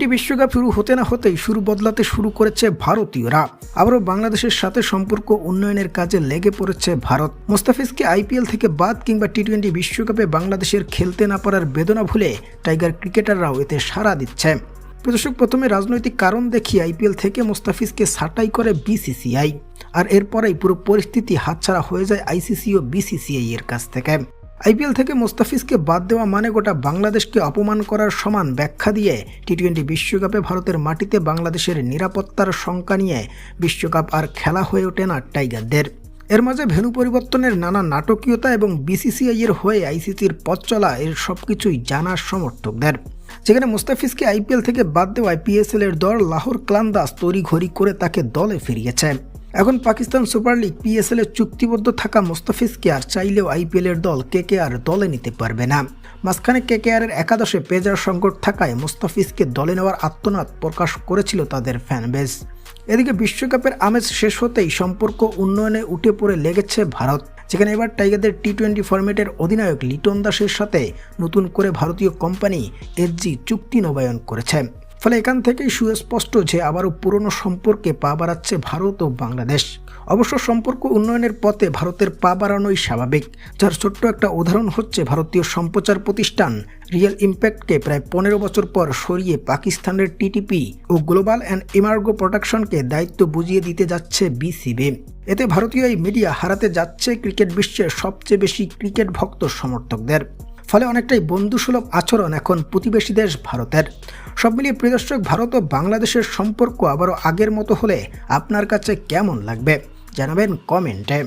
বিশ্বকাপ শুরু হতে না হতেই শুরু বদলাতে শুরু করেছে ভারতীয়রা। আবারও বাংলাদেশের সাথে সম্পর্ক উন্নয়নের কাজে লেগে পড়েছে ভারত। মুস্তাফিজকে আইপিএল থেকে বাদ কিংবা টি-20 বিশ্বকাপে বাংলাদেশের খেলতে না পারার বেদনা ভুলে টাইগার ক্রিকেটাররাও এতে সাড়া দিচ্ছে। দর্শক, প্রথমে রাজনৈতিক কারণ দেখিয়ে আইপিএল থেকে মুস্তাফিজকে ছাঁটাই করে বিসিসিআই, আর এরপরেই পুরো পরিস্থিতি হাতছাড়া হয়ে যায় আইসিসি ও বিসিসিআই এর কাছ থেকে। আইপিএল থেকে মুস্তাফিজকে বাদ দেওয়া মানে গোটা বাংলাদেশকে অপমান করার সমান ব্যাখ্যা দিয়ে টি-20 বিশ্বকাপে ভারতের মাটিতে বাংলাদেশের নিরাপত্তার শঙ্কা নিয়ে বিশ্বকাপ আর খেলা হয়ে ওঠে না টাইগারদের। এর মাঝে ভেন্যু পরিবর্তনের নানা নাটকীয়তা এবং বিসিসিআই এর হয়ে আইসিসির পথ চলা এর সবকিছুই জানার সমর্থকদের। যেখানে মুস্তাফিজকে আইপিএল থেকে বাদ দেওয়ায় পিএসএল এর দল লাহোর কালান্দাজ তড়িঘড়ি করে তাকে দলে ফিরিয়েছে। এখন পাকিস্তান সুপার লিগ পিএসএল এ চুক্তিবদ্ধ থাকা মুস্তাফিজকে আর চাইলেও আইপিএল এর দল কেকেআর দলে নিতে পারবে না। মাঝখানে কেকেআর এর একাদশে পেজার সংকট থাকায় মুস্তাফিজকে দলে নেওয়ার আত্মনাদ প্রকাশ করেছিল তাদের ফ্যানবেস। এদিকে বিশ্বকাপের আমেজ শেষ হতেই সম্পর্ক উন্নয়নে উঠে পড়ে লেগেছে ভারত, যেখানে এবার টাইগারদের টি-20 ফরম্যাটের অধিনায়ক লিটন দাসের সাথে নতুন করে ভারতীয় কোম্পানি এসজি চুক্তি নবায়ন করেছে। ফলে এখান থেকেই সুস্পষ্ট যে আবারও পুরনো সম্পর্কে পা বাড়াচ্ছে ভারত ও বাংলাদেশ। অবশ্য সম্পর্ক উন্নয়নের পথে ভারতের পা বাড়ানোই স্বাভাবিক, যার ছোট্ট একটা উদাহরণ হচ্ছে ভারতীয় সম্প্রচার প্রতিষ্ঠান রিয়েল ইম্প্যাক্টকে প্রায় 15 বছর পর সরিয়ে পাকিস্তানের টিটিপি ও গ্লোবাল অ্যান্ড ইমার্গো প্রোডাকশনকে দায়িত্ব বুঝিয়ে দিতে যাচ্ছে বিসিবি। এতে ভারতীয় এই মিডিয়া হারাতে যাচ্ছে ক্রিকেট বিশ্বের সবচেয়ে বেশি ক্রিকেট ভক্ত সমর্থকদের। ফলে অনেকটাই বন্ধুসুলভ আচরণ এখন প্রতিবেশী দেশ ভারতের। সব মিলিয়ে প্রিয় দর্শক, ভারত ও বাংলাদেশের সম্পর্ক আবারও আগের মতো হলে আপনার কাছে কেমন লাগবে জানাবেন কমেন্টে।